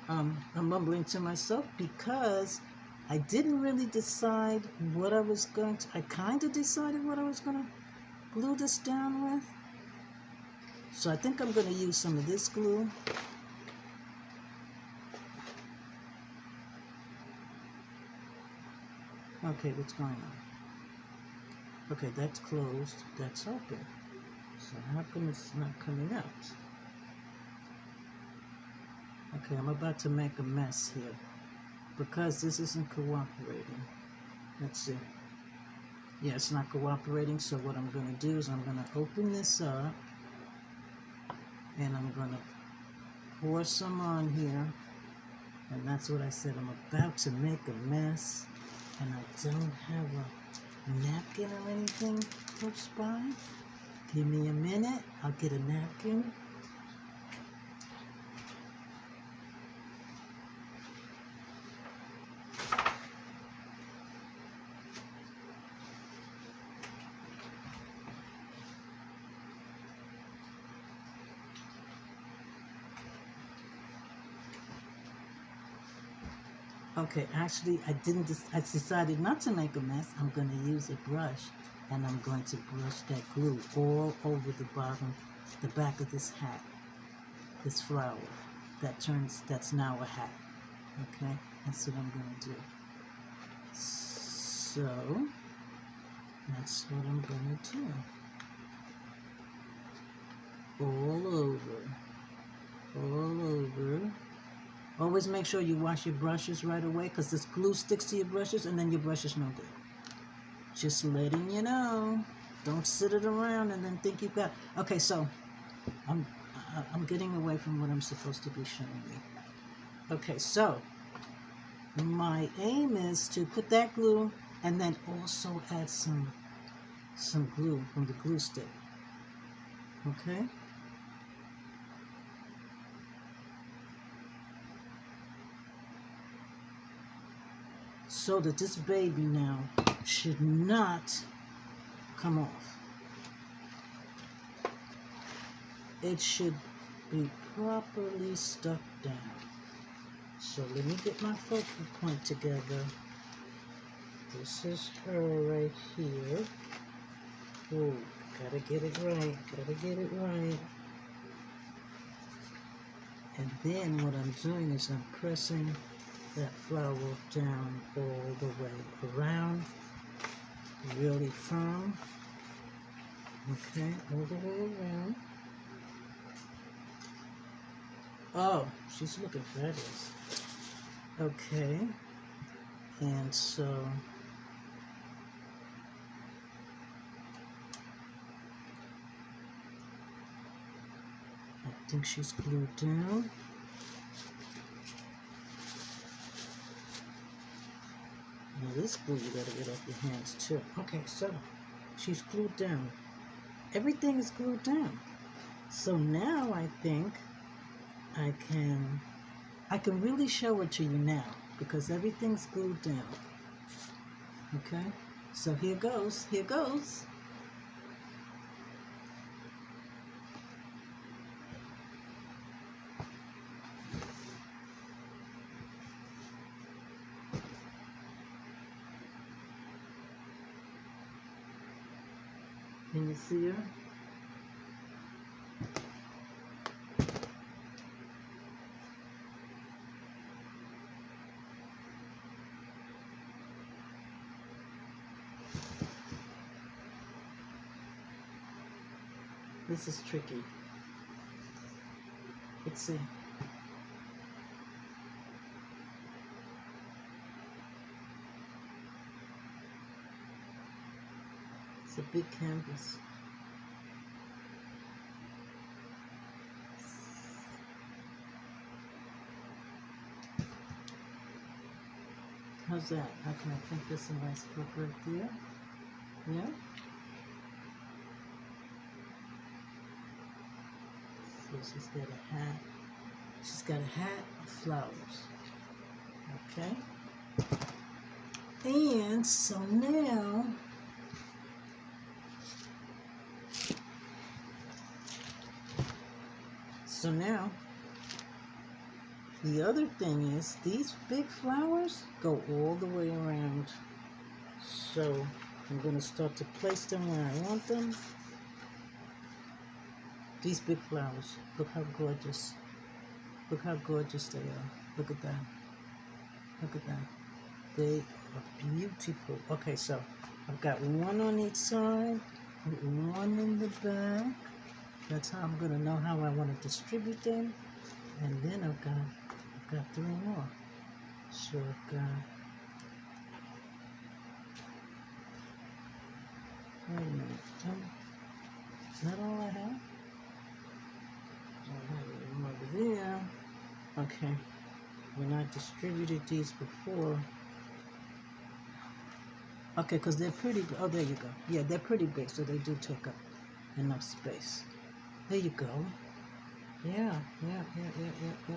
I'm mumbling to myself because I didn't really decide what I was going to, I kind of decided what I was going to glue this down with. So I think I'm going to use some of this glue. Okay, what's going on? Okay, that's closed, that's open. So how come it's not coming out? Okay, I'm about to make a mess here because this isn't cooperating. Let's see. Yeah, it's not cooperating, so what I'm going to do is I'm going to open this up and I'm going to pour some on here. And that's what I said, I'm about to make a mess and I don't have a napkin or anything close by. Give me a minute, I'll get a napkin. Okay, actually, I decided not to make a mess. I'm going to use a brush, and I'm going to brush that glue all over the bottom, the back of this hat, this flower. That's now a hat. Okay, that's what I'm going to do. So, that's what I'm going to do. All over. Always make sure you wash your brushes right away because this glue sticks to your brushes and then your brush is no good. Just letting you know. Don't sit it around and then think you've got... Okay, so I'm I'm getting away from what I'm supposed to be showing you. Okay, so my aim is to put that glue and then also add some glue from the glue stick. Okay? So that this baby now should not come off. It should be properly stuck down. So let me get my focal point together. This is her right here. Oh, gotta get it right, gotta get it right. And then what I'm doing is I'm pressing that flower down all the way around, really firm. Okay, all the way around. Oh, she's looking fabulous. Okay, and so I think she's glued down. Now this glue you gotta get off your hands too. Okay, so she's glued down. Everything is glued down. So now I think I can really show it to you now because everything's glued down. Okay, so here goes, here goes. Can you see her? This is tricky. Let's see. It's a big canvas. How's that? Okay, I think there's a nice hook right there. Yeah? So she's got a hat. She's got a hat of flowers. Okay? And so now the other thing is these big flowers go all the way around. So I'm going to start to place them where I want them. These big flowers, look how gorgeous. Look how gorgeous they are. Look at that. Look at that. They are beautiful. Okay, so I've got one on each side, one in the back. That's how I'm going to know how I want to distribute them. And then I've got three more. So I've got, wait a minute. Is that all I have? I have one over there. Okay. When I distributed these before. Okay, because they're pretty, oh, there you go. Yeah, they're pretty big, so they do take up enough space. There you go. Yeah. Yeah, there you go.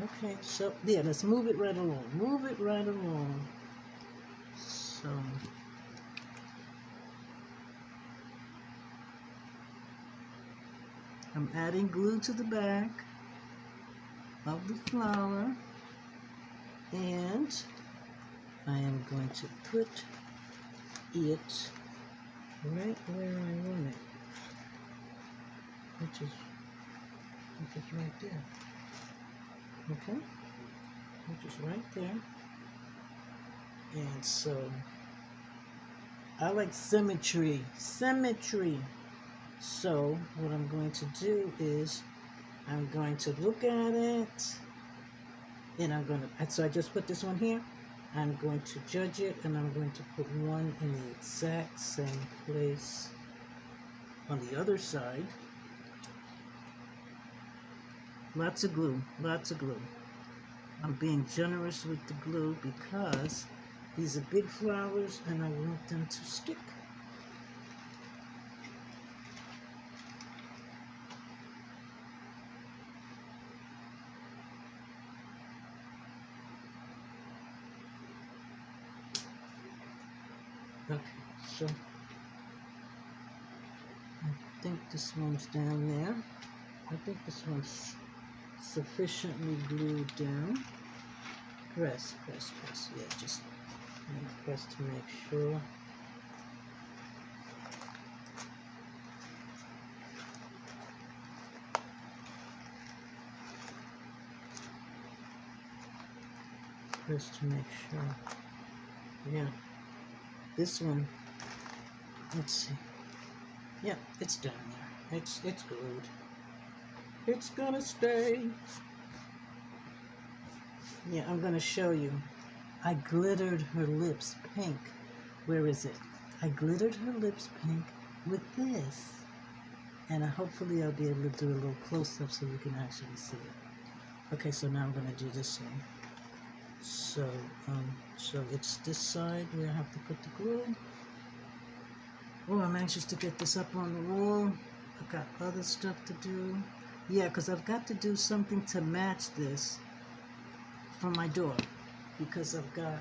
Okay, so, yeah, let's move it right along. Move it right along. So, I'm adding glue to the back of the flower, and I am going to put it right where I want it, which is right there. Okay, which is right there. And so I like symmetry. So what I'm going to do is I'm going to look at it, and I'm going to, so I just put this one here. I'm going to judge it, and I'm going to put one in the exact same place on the other side. Lots of glue, lots of glue. I'm being generous with the glue because these are big flowers and I want them to stick. Okay, so I think this one's down there. I think this one's sufficiently glued down. Press, press, press. Yeah, just press to make sure. Press to make sure. Yeah. This one, let's see. Yeah, it's down there. It's glued. It's gonna stay. Yeah, I'm gonna show you. I glittered her lips pink. Where is it? I glittered her lips pink with this. And hopefully I'll be able to do a little close-up so you can actually see it. Okay, so now I'm gonna do this one. So it's this side where I have to put the glue. Oh, I'm anxious to get this up on the wall. I've got other stuff to do. Yeah, because I've got to do something to match this for my door. Because I've got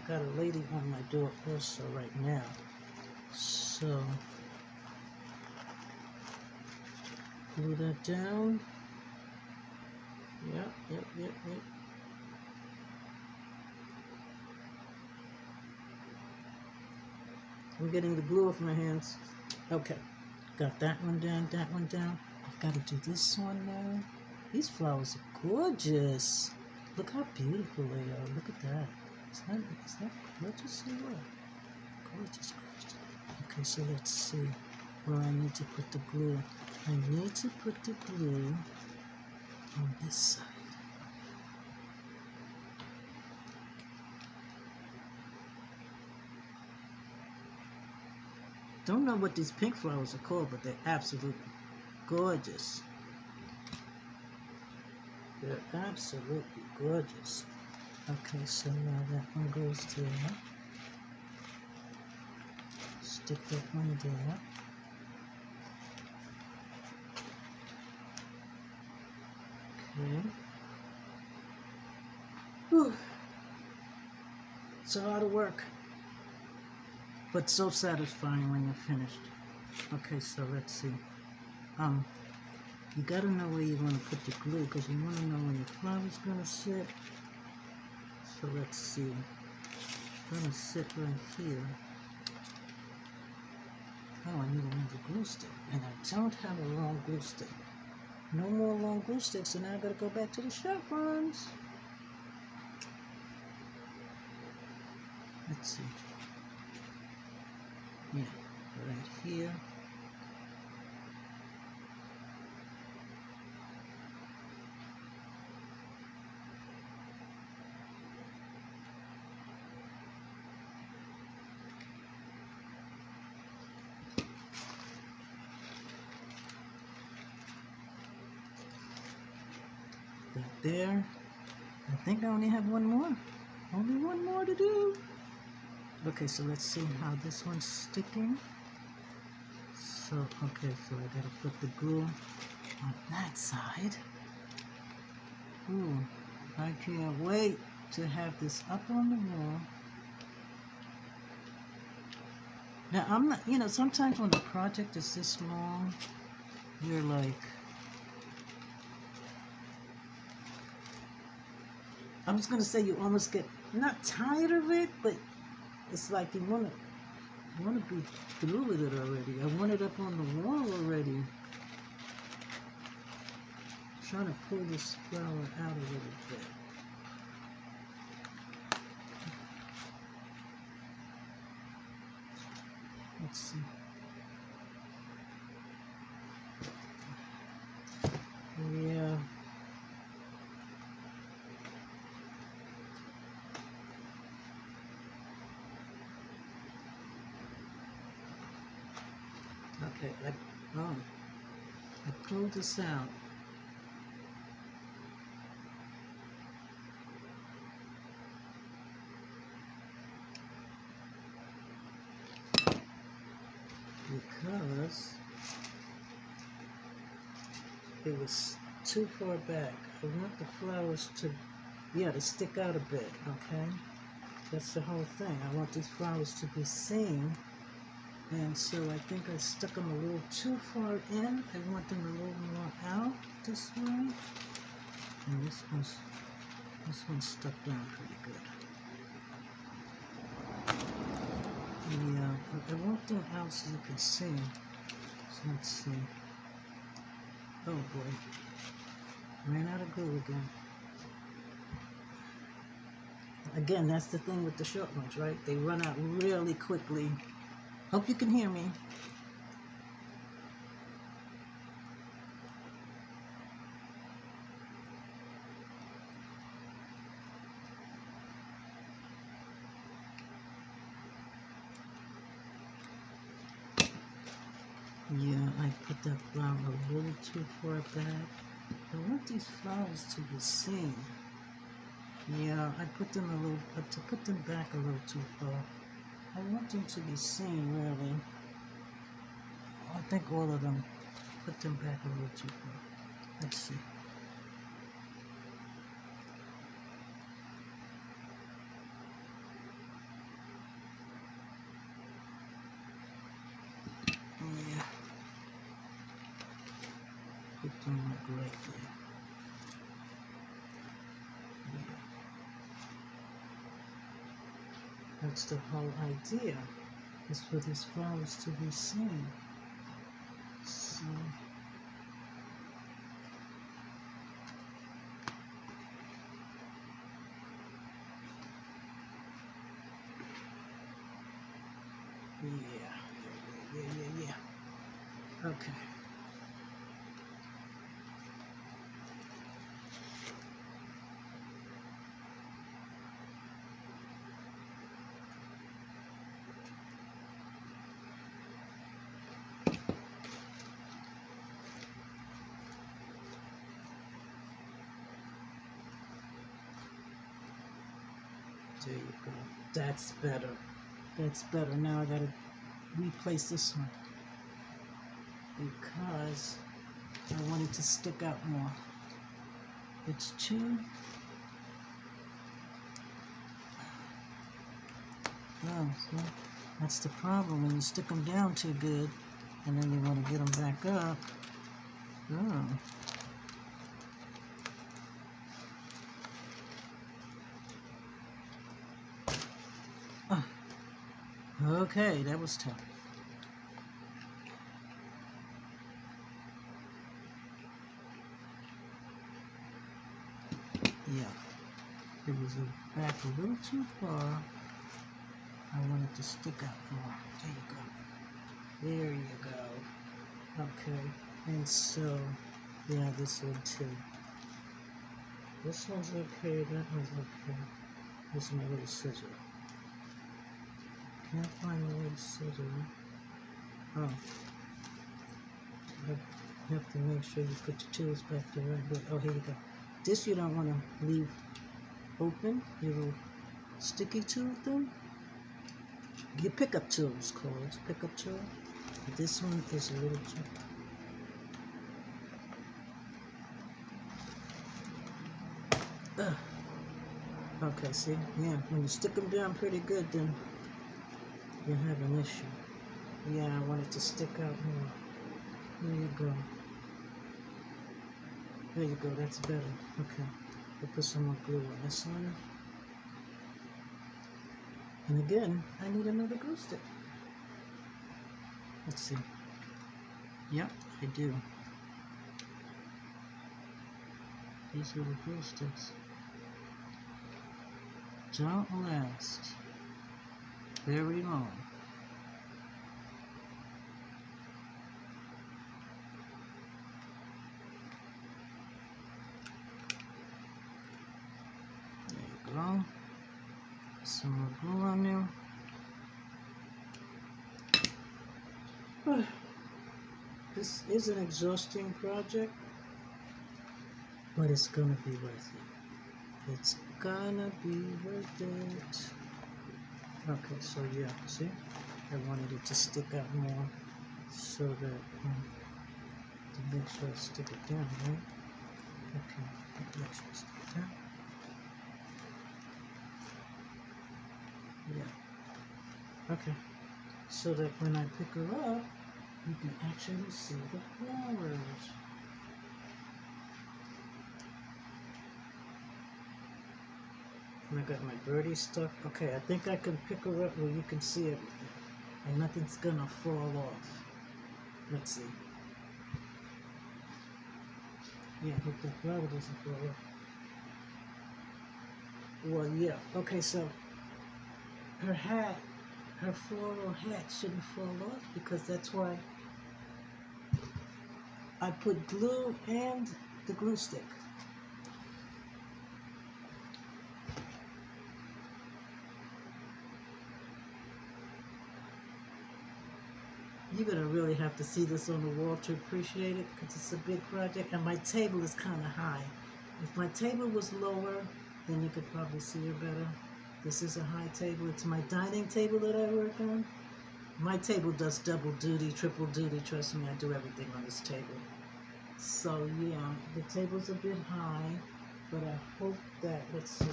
a lady on my door also right now. So, glue that down. Yep. I'm getting the glue off my hands. Okay, got that one down, that one down. I've got to do this one now. These flowers are gorgeous. Look how beautiful they are. Look at that. Is that gorgeous or what? Gorgeous, gorgeous. Okay, so let's see where I need to put the glue. I need to put the glue on this side. Don't know what these pink flowers are called, but they're absolutely gorgeous. They're absolutely gorgeous. Okay, so now that one goes there. Stick that one there. Okay. Whew. It's a lot of work, but so satisfying when you're finished. Okay, so let's see. You gotta know where you want to put the glue because you want to know when the flower's gonna sit. So let's see. It's gonna sit right here. Oh, I need another glue stick, and I don't have a long glue stick. No more long glue sticks, so now I gotta go back to the sharp ones. Let's see. Yeah, right here. Right there. I think I only have one more. Only one more to do. Okay, so let's see how this one's sticking. So, okay, so I gotta put the glue on that side. Ooh, I can't wait to have this up on the wall. Now, I'm not, sometimes when the project is this long, you're like, I was going to say you almost get, not tired of it, but it's like you want to be through with it already. I want it up on the wall already. Trying to pull this flower out a little bit. Let's see. Yeah. Okay, I pulled this out. Because it was too far back. I want the flowers to, yeah, to stick out a bit, okay? That's the whole thing. I want these flowers to be seen. And so I think I stuck them a little too far in. I want them a little more out this way. And this one's stuck down pretty good. Yeah, I want them out so you can see. So let's see. Oh boy. Ran out of glue again. Again, that's the thing with the short ones, right? They run out really quickly. Hope you can hear me. Yeah, I put that flower a little too far back. I want these flowers to be seen. Yeah, I put them a little, to put them back a little too far. I want them to be seen, really. I think all of them. Put them back a little too far. Let's see. Yeah. Put them like right there. Yeah. That's the whole idea. Is for these flowers to be seen. So yeah. Okay. There you go. That's better. That's better. Now I gotta replace this one because I want it to stick out more. It's too. Oh, see? That's the problem when you stick them down too good, and then you want to get them back up. Oh. Okay, that was tough. Yeah, it was back a little too far. I want it to stick out more. There you go. There you go. Okay, and so, yeah, this one too. This one's okay, that one's okay. This is my little scissor. Can't find the little scissor. Oh. You have to make sure you put your tools back the right way. Oh, here you go. This you don't want to leave open. Your little sticky tool thing. Your pickup tool is called. It's pickup tool. This one is a little too. Okay, see? Yeah, when you stick them down pretty good, then you have an issue. Yeah, I want it to stick out more. There you go. There you go, that's better. Okay. We'll put some more glue on this one. And again, I need another glue stick. Let's see. Yep, I do. These little glue sticks don't last very long. There you go. Some more glue on there. This is an exhausting project, but it's gonna be worth it. It's gonna be worth it. Okay, so yeah, see? I wanted it to stick out more so that to make sure I stick it down, right? Okay, make sure I stick it down. Yeah. Okay. So that when I pick her up, you can actually see the flowers. And I got my birdie stuck. Okay, I think I can pick her up where you can see everything. And nothing's gonna fall off. Let's see. Yeah, hope the flower doesn't fall off. Well, yeah. Okay, so her hat, her floral hat shouldn't fall off because that's why I put glue and the glue stick. You're gonna really have to see this on the wall to appreciate it because it's a big project and my table is kind of high. If my table was lower, then you could probably see her better. This is a high table. It's my dining table that I work on. My table does double duty, triple duty. Trust me, I do everything on this table. So yeah, the table's a bit high, but I hope that, let's see,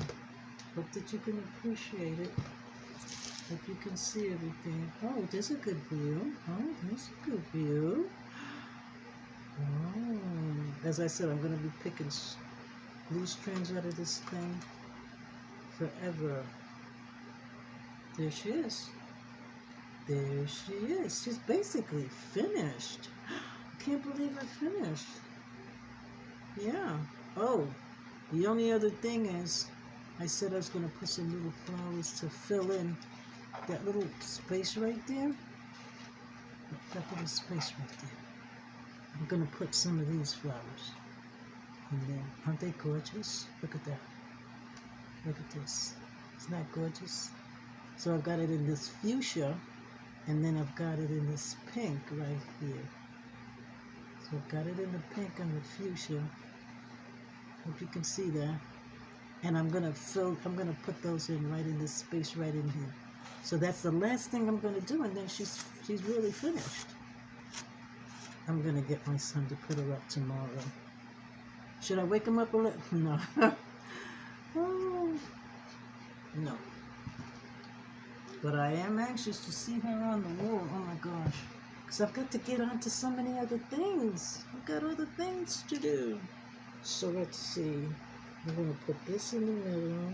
hope that you can appreciate it. Hope you can see everything. Oh, there's a good view. Oh, there's a good view. Oh, as I said, I'm going to be picking glue strands out of this thing forever. There she is. There she is. She's basically finished. I can't believe I finished. Yeah. Oh, the only other thing is, I said I was going to put some little flowers to fill in that little space right there. That little space right there. I'm going to put some of these flowers in there. Aren't they gorgeous? Look at that. Look at this. Isn't that gorgeous? So I've got it in this fuchsia, and then I've got it in this pink right here. So I've got it in the pink and the fuchsia. Hope you can see that. And I'm gonna put those in right in this space right in here. So that's the last thing I'm gonna do, and then she's really finished. I'm gonna get my son to put her up tomorrow. Should I wake him up a little? No. Oh, no. But I am anxious to see her on the wall. Oh my gosh. Because I've got to get on to so many other things. I've got other things to do. So let's see. I'm going to put this in the middle.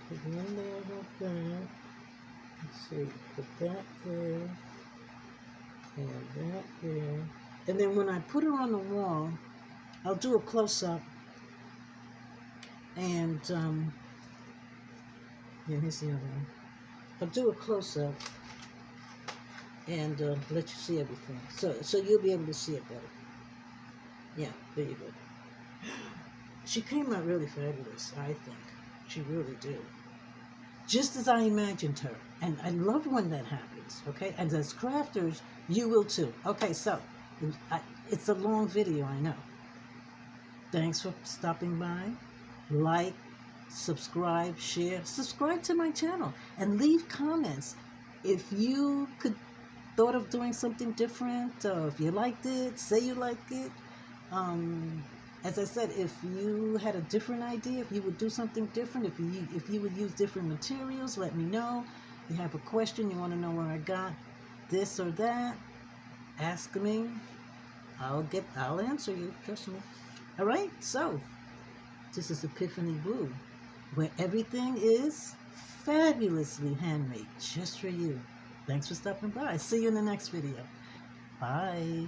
Put one there like that. Let's see. Put that there. And that there. And then when I put her on the wall, I'll do a close-up. And, yeah, here's the other one. I'll do a close-up and let you see everything. So you'll be able to see it better. Yeah, there you go. She came out really fabulous, I think. She really did. Just as I imagined her. And I love when that happens, okay? And as crafters, you will too. Okay, so, it's a long video, I know. Thanks for stopping by. Like, subscribe, share. Subscribe to my channel. And leave comments. If you thought of doing something different, or if you liked it, say you liked it. As I said, if you had a different idea, if you would do something different, if you would use different materials, let me know. You have a question, you want to know where I got this or that, ask me. I'll answer you, trust me. All right, so this is Epiphany Blue, where everything is fabulously handmade just for you. Thanks for stopping by. See you in the next video. Bye.